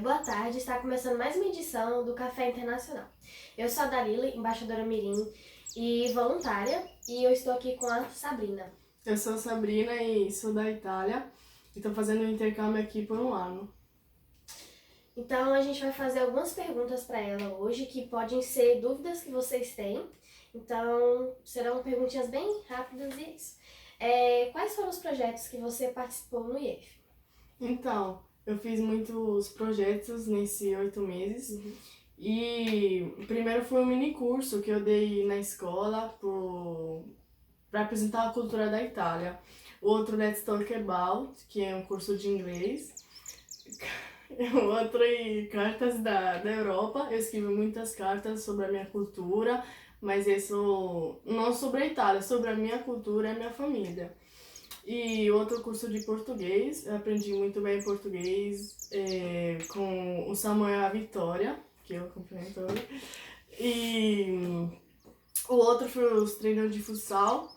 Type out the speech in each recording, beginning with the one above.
Boa tarde, está começando mais uma edição do Café Internacional. Eu sou a Dalila, embaixadora mirim e voluntária, e eu estou aqui com a Sabrina. Eu sou a Sabrina e sou da Itália e estou fazendo um intercâmbio aqui por um ano. Então a gente vai fazer algumas perguntas para ela hoje, que podem ser dúvidas que vocês têm. Então serão perguntinhas bem rápidas e é isso. Quais foram os projetos que você participou no IEF? Então, eu fiz muitos projetos nesses 8 meses. E o primeiro foi um mini curso que eu dei na escola para apresentar a cultura da Itália. O outro, Let's Talk About, que é um curso de inglês. O outro é cartas da Europa. Eu escrevi muitas cartas sobre a minha cultura, mas isso não sobre a Itália, sobre a minha cultura e a minha família. E outro curso de português, eu aprendi muito bem português com o Samuel Vitória, que eu cumprimento ele. E o outro foi os treinos de futsal,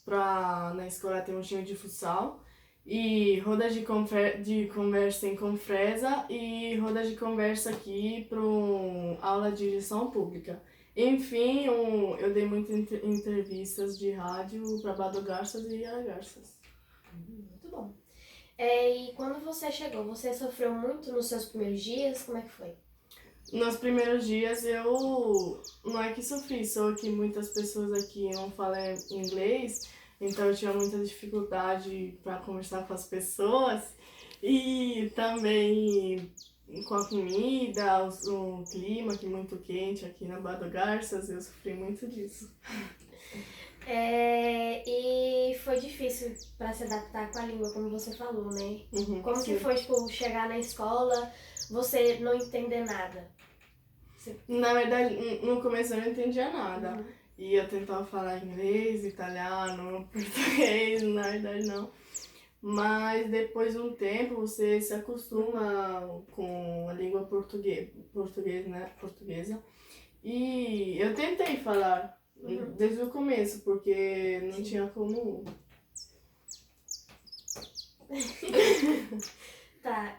na escola tem um time de futsal. E rodas de conversa em Confresa e rodas de conversa aqui para aula de gestão pública. Enfim, eu dei muitas entrevistas de rádio para Bado Garças e Ara Garças. Muito bom. E quando você chegou, você sofreu muito nos seus primeiros dias? Como é que foi? Nos primeiros dias eu não é que sofri, só que muitas pessoas aqui não falam inglês, então eu tinha muita dificuldade para conversar com as pessoas e também com a comida, o clima que é muito quente aqui na Bado Garças, eu sofri muito disso. E foi difícil para se adaptar com a língua, como você falou, né? Como sim. que foi, tipo, chegar na escola, você não entender nada? Na verdade, no começo eu não entendia nada. E eu tentava falar inglês, italiano, português, na verdade não. Mas depois de um tempo você se acostuma com a língua portuguesa. E eu tentei falar desde o começo, porque não tinha como. Tá,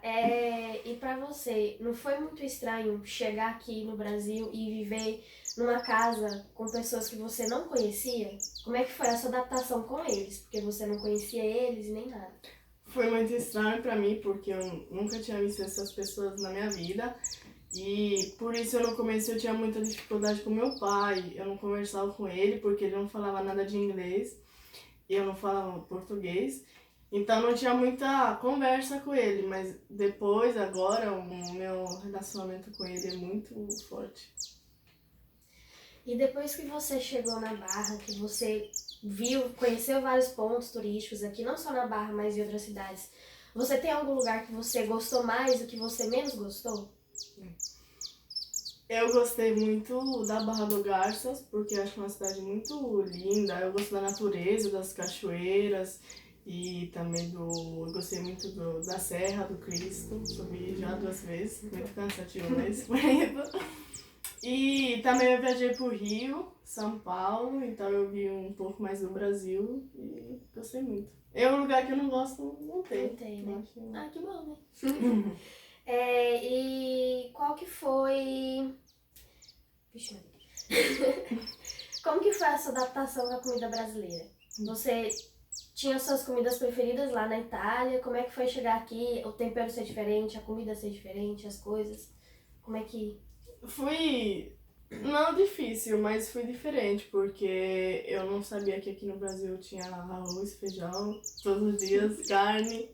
e pra você, não foi muito estranho chegar aqui no Brasil e viver numa casa com pessoas que você não conhecia? Como é que foi essa adaptação com eles? Porque você não conhecia eles nem nada. Foi muito estranho pra mim, porque eu nunca tinha visto essas pessoas na minha vida. E por isso no começo eu tinha muita dificuldade com meu pai. Eu não conversava com ele porque ele não falava nada de inglês e eu não falava português. Então não tinha muita conversa com ele, mas depois, agora, o meu relacionamento com ele é muito forte. E depois que você chegou na Barra, que você conheceu vários pontos turísticos aqui, não só na Barra, mas em outras cidades, você tem algum lugar que você gostou mais e que você menos gostou? Eu gostei muito da Barra do Garças, porque eu acho uma cidade muito linda. Eu gosto da natureza, das cachoeiras e também eu gostei muito da Serra do Cristo. Subi já 2 vezes, muito cansativo nesse período. E também eu viajei pro Rio, São Paulo, então eu vi um pouco mais do Brasil e gostei muito. É um lugar que eu não gosto, não tem. Não tem, né? Ah, que bom, né? E qual que foi... Vixe, meu Deus. Como que foi essa adaptação à comida brasileira? Você tinha suas comidas preferidas lá na Itália? Como é que foi chegar aqui? O tempero ser diferente, a comida ser diferente, as coisas? Como é que... Foi não difícil, mas foi diferente, porque eu não sabia que aqui no Brasil tinha arroz, feijão, todos os dias, carne.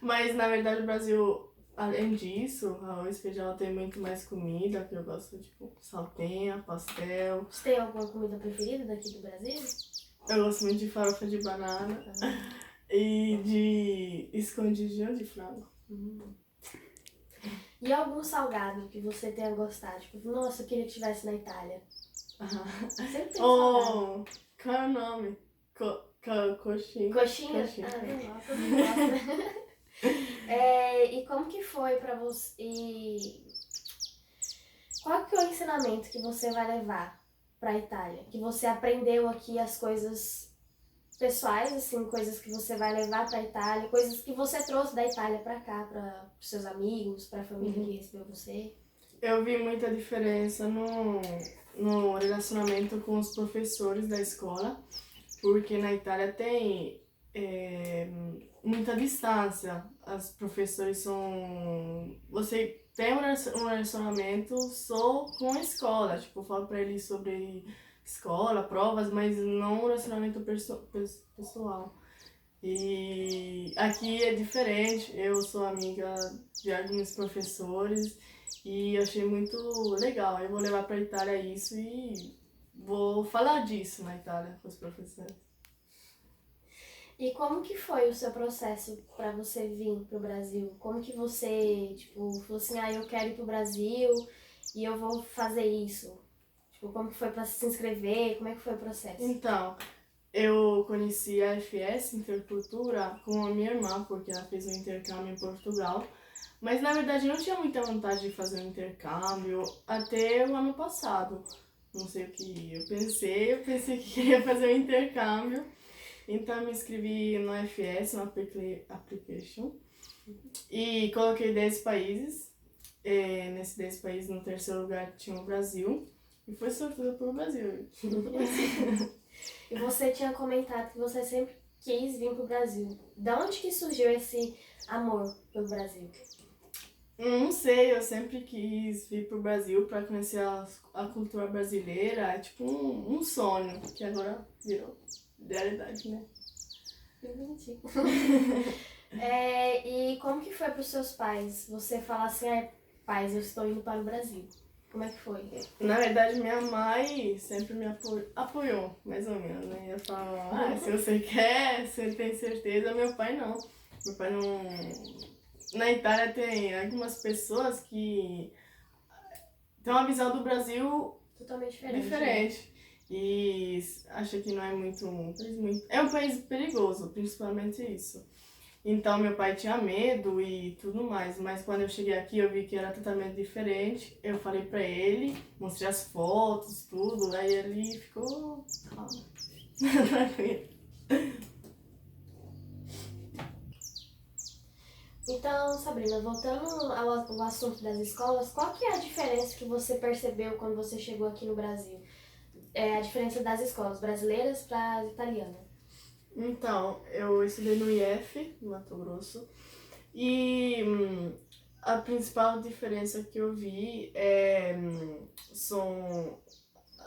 Mas na verdade o Brasil, além disso, arroz, feijão tem muito mais comida, que eu gosto, tipo, saltenha, pastel. Você tem alguma comida preferida daqui do Brasil? Eu gosto muito de farofa de banana e de escondidinho de frango. E algum salgado que você tenha gostado? Tipo, nossa, eu queria que estivesse na Itália. Sempre tem salgado. Qual é o nome? Coxinha. Coxinha? Ah, todo mundo gosta. E como que foi pra você... Qual que é o ensinamento que você vai levar pra Itália? Que você aprendeu aqui as coisas pessoais, assim, coisas que você vai levar pra Itália, coisas que você trouxe da Itália pra cá, para os seus amigos, pra família que recebeu você? Eu vi muita diferença no relacionamento com os professores da escola, porque na Itália tem muita distância. As professores são. Você tem um relacionamento só com a escola, tipo, fala pra eles sobre escola, provas, mas não um relacionamento pessoal. E aqui é diferente, eu sou amiga de alguns professores e achei muito legal. Eu vou levar para a Itália isso e vou falar disso na Itália com os professores. E como que foi o seu processo para você vir pro Brasil? Como que você, tipo, falou assim, eu quero ir pro Brasil e eu vou fazer isso? Tipo, como que foi para se inscrever? Como é que foi o processo? Então, eu conheci a FS Intercultura com a minha irmã, porque ela fez um intercâmbio em Portugal. Mas na verdade eu não tinha muita vontade de fazer um intercâmbio até o ano passado. Não sei o que eu pensei que queria fazer um intercâmbio. Então eu me inscrevi no FS, no application, e coloquei 10 países. Nesses 10 países, no terceiro lugar tinha o Brasil. E foi sortuda pelo Brasil. E você tinha comentado que você sempre quis vir pro Brasil. Da onde que surgiu esse amor pelo Brasil? Não sei, eu sempre quis vir pro Brasil para conhecer a cultura brasileira. É tipo um sonho, que agora virou realidade, né? E como que foi pros seus pais? Você falar assim, pais, eu estou indo para o Brasil. Como é que foi? Na verdade, minha mãe sempre me apoiou, mais ou menos, né? Ela falava, se você quer, você tem certeza. Meu pai não. Meu pai não... Na Itália tem algumas pessoas que têm uma visão do Brasil totalmente diferente. Diferente. E acha que não é muito... É um país perigoso, principalmente isso. Então meu pai tinha medo e tudo mais, mas quando eu cheguei aqui eu vi que era totalmente diferente. Eu falei pra ele, mostrei as fotos, tudo, aí ele ficou calmo. Então, Sabrina, voltando ao assunto das escolas, qual que é a diferença que você percebeu quando você chegou aqui no Brasil? A diferença das escolas brasileiras para as italianas? Então, eu estudei no IF, no Mato Grosso, e a principal diferença que eu vi são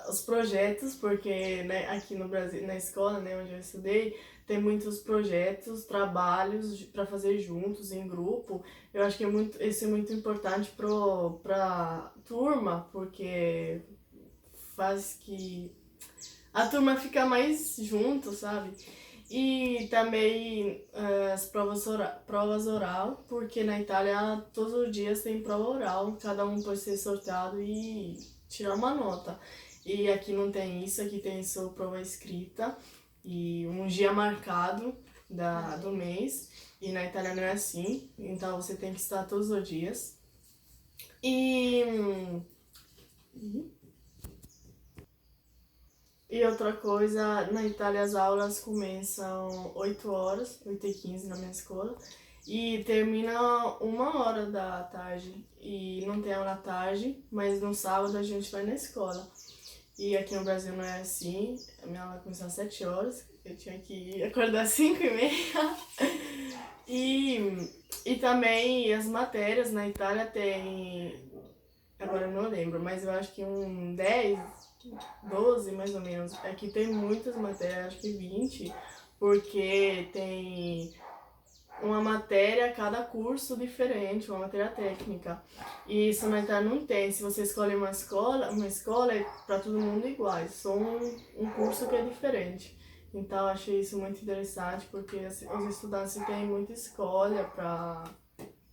os projetos, porque né, aqui no Brasil, na escola, né, onde eu estudei, tem muitos projetos, trabalhos para fazer juntos, em grupo. Eu acho que isso é muito importante para turma, porque faz que a turma fica mais junto, sabe? E também as provas oral, porque na Itália todos os dias tem prova oral, cada um pode ser sorteado e tirar uma nota. E aqui não tem isso, aqui tem só prova escrita e um dia marcado do mês. E na Itália não é assim, então você tem que estar todos os dias. E outra coisa, na Itália as aulas começam 8 horas, 8h15 na minha escola, e termina 1 hora da tarde. E não tem aula à tarde, mas no sábado a gente vai na escola. E aqui no Brasil não é assim, a minha aula começava às 7 horas, eu tinha que acordar às 5h30. E também as matérias na Itália tem, agora eu não lembro, mas eu acho que 10, 12 mais ou menos. Aqui tem muitas matérias, acho que 20, porque tem uma matéria a cada curso diferente, uma matéria técnica. E isso na Itália não tem. Se você escolhe uma escola é para todo mundo igual, só um curso que é diferente. Então eu achei isso muito interessante, porque os estudantes têm muita escolha para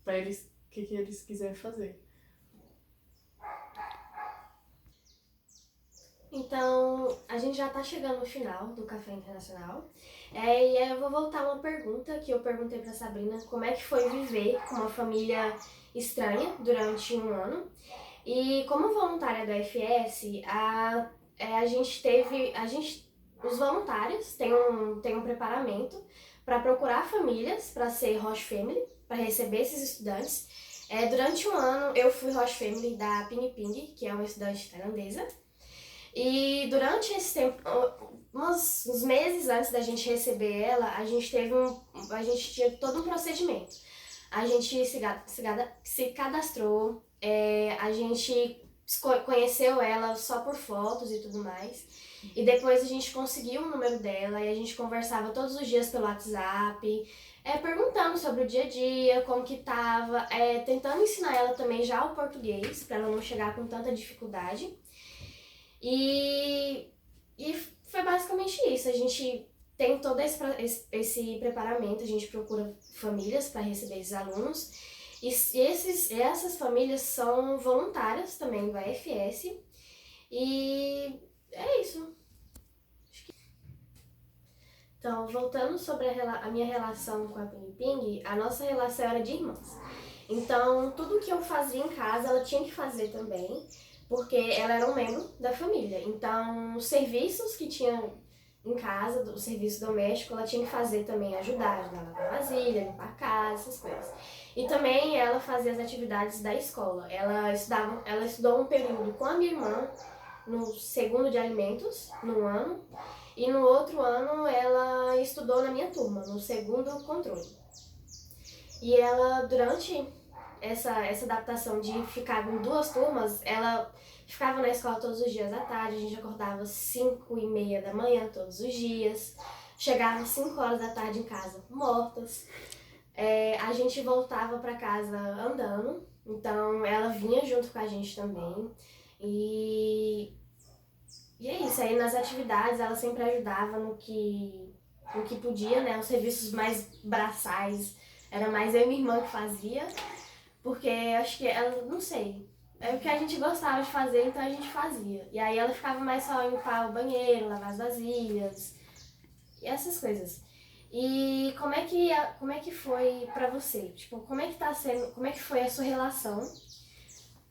eles, o que eles quiserem fazer. Então, a gente já está chegando no final do Café Internacional. E aí eu vou voltar uma pergunta que eu perguntei para Sabrina, como é que foi viver com uma família estranha durante um ano. E como voluntária do FS, a gente os voluntários têm um preparamento para procurar famílias para ser host family, para receber esses estudantes. Durante um ano eu fui host family da Ping Ping, que é uma estudante tailandesa. E durante esse tempo, uns meses antes da gente receber ela, a gente tinha todo um procedimento. A gente se cadastrou, a gente conheceu ela só por fotos e tudo mais. E depois a gente conseguiu o número dela e a gente conversava todos os dias pelo WhatsApp, perguntando sobre o dia a dia, como que tava, tentando ensinar ela também já o português, para ela não chegar com tanta dificuldade. E foi basicamente isso. A gente tem todo esse preparamento, a gente procura famílias para receber esses alunos. E essas famílias são voluntárias também do AFS. E é isso. Então, voltando sobre a minha relação com a Ping Ping, a nossa relação era de irmãs. Então, tudo que eu fazia em casa, ela tinha que fazer também, porque ela era um membro da família. Então, os serviços que tinha em casa, o serviço doméstico, ela tinha que fazer também, ajudar a lavar vasilha, limpar a casa, essas coisas. E também ela fazia as atividades da escola. Ela estudou um período com a minha irmã, no segundo de alimentos, no ano, e no outro ano ela estudou na minha turma, no segundo controle. E ela, durante essa adaptação de ficar em duas turmas, ela ficava na escola todos os dias à tarde, a gente acordava 5:30 da manhã todos os dias, chegava 5 horas da tarde em casa mortas. A gente voltava para casa andando, então ela vinha junto com a gente também. E é isso, aí nas atividades ela sempre ajudava no que podia, né? Os serviços mais braçais era mais eu e minha irmã que fazia, porque acho que ela, não sei, é o que a gente gostava de fazer, então a gente fazia. E aí ela ficava mais só em limpar o banheiro, lavar as vasilhas e essas coisas. E como é que foi pra você? Tipo, como é que foi a sua relação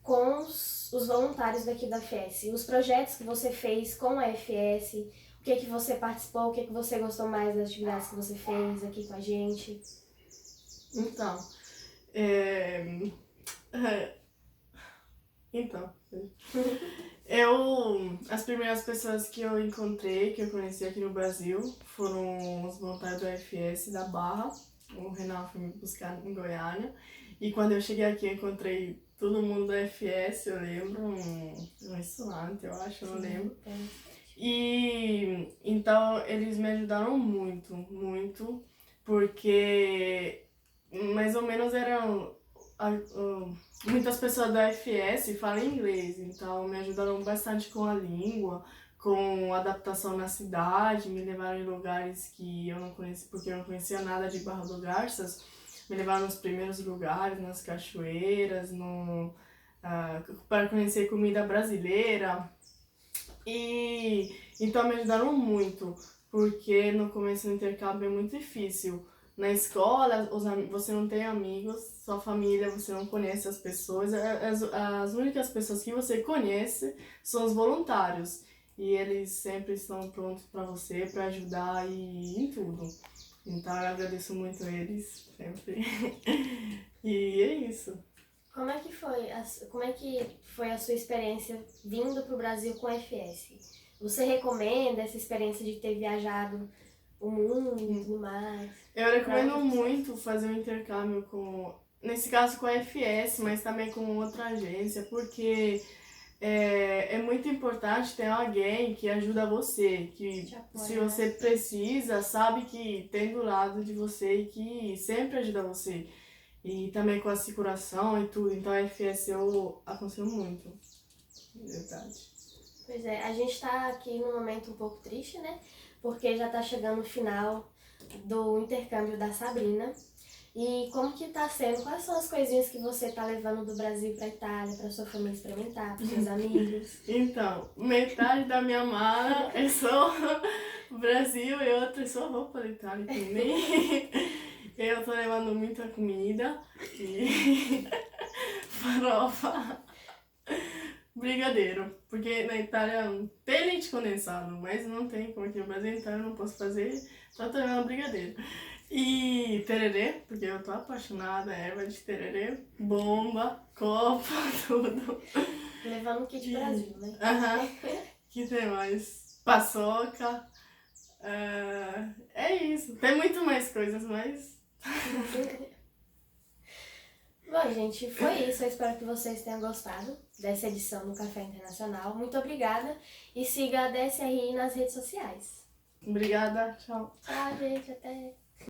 com os voluntários daqui da FS? Os projetos que você fez com a FS, o que você participou, o que você gostou mais das atividades que você fez aqui com a gente? Então, as primeiras pessoas que eu encontrei, que eu conheci aqui no Brasil, foram os voluntários do FS da Barra. O Renan foi me buscar em Goiânia. E quando eu cheguei aqui, eu encontrei todo mundo do FS, eu lembro, um estudante, eu acho, eu não lembro. E então eles me ajudaram muito, muito, porque mais ou menos eram muitas pessoas da FS falam inglês, então me ajudaram bastante com a língua, com adaptação na cidade, me levaram em lugares que eu não conhecia, porque eu não conhecia nada de Barra do Garças, me levaram nos primeiros lugares, nas cachoeiras, para conhecer comida brasileira. E então me ajudaram muito, porque no começo do intercâmbio é muito difícil. Na escola, você não tem amigos, sua família, você não conhece as pessoas. As únicas pessoas que você conhece são os voluntários. E eles sempre estão prontos para você, para ajudar em tudo. Então eu agradeço muito eles, sempre. E é isso. Como é que foi a sua experiência vindo para o Brasil com a FS? Você recomenda essa experiência de ter viajado o mundo e tudo mais? Eu recomendo muito fazer um intercâmbio nesse caso com a FS, mas também com outra agência, porque é muito importante ter alguém que ajuda você, que se você precisa, sabe que tem do lado de você e que sempre ajuda você. E também com a circulação e tudo, então a FS eu aconselho muito, de verdade. Pois é, a gente tá aqui num momento um pouco triste, né? Porque já tá chegando o final do intercâmbio da Sabrina. E como que tá sendo? Quais são as coisinhas que você tá levando do Brasil pra Itália, pra sua família experimentar, pros seus amigos? Então, metade da minha mala é só Brasil e outra é só roupa da Itália também. Eu tô levando muita comida e farofa, brigadeiro, porque na Itália tem leite condensado, mas não tem como aqui no Brasil, então eu não posso fazer. Tô tornando brigadeiro. E tererê, porque eu tô apaixonada, erva de tererê, bomba, copo, tudo. Levando o kit Brasil, né? Aham. Que tem mais? Paçoca. É isso. Tem muito mais coisas, mas. Bom, gente, foi isso. Eu espero que vocês tenham gostado dessa edição do Café Internacional. Muito obrigada e siga a DSRI nas redes sociais. Obrigada, tchau. Tchau, gente. Até.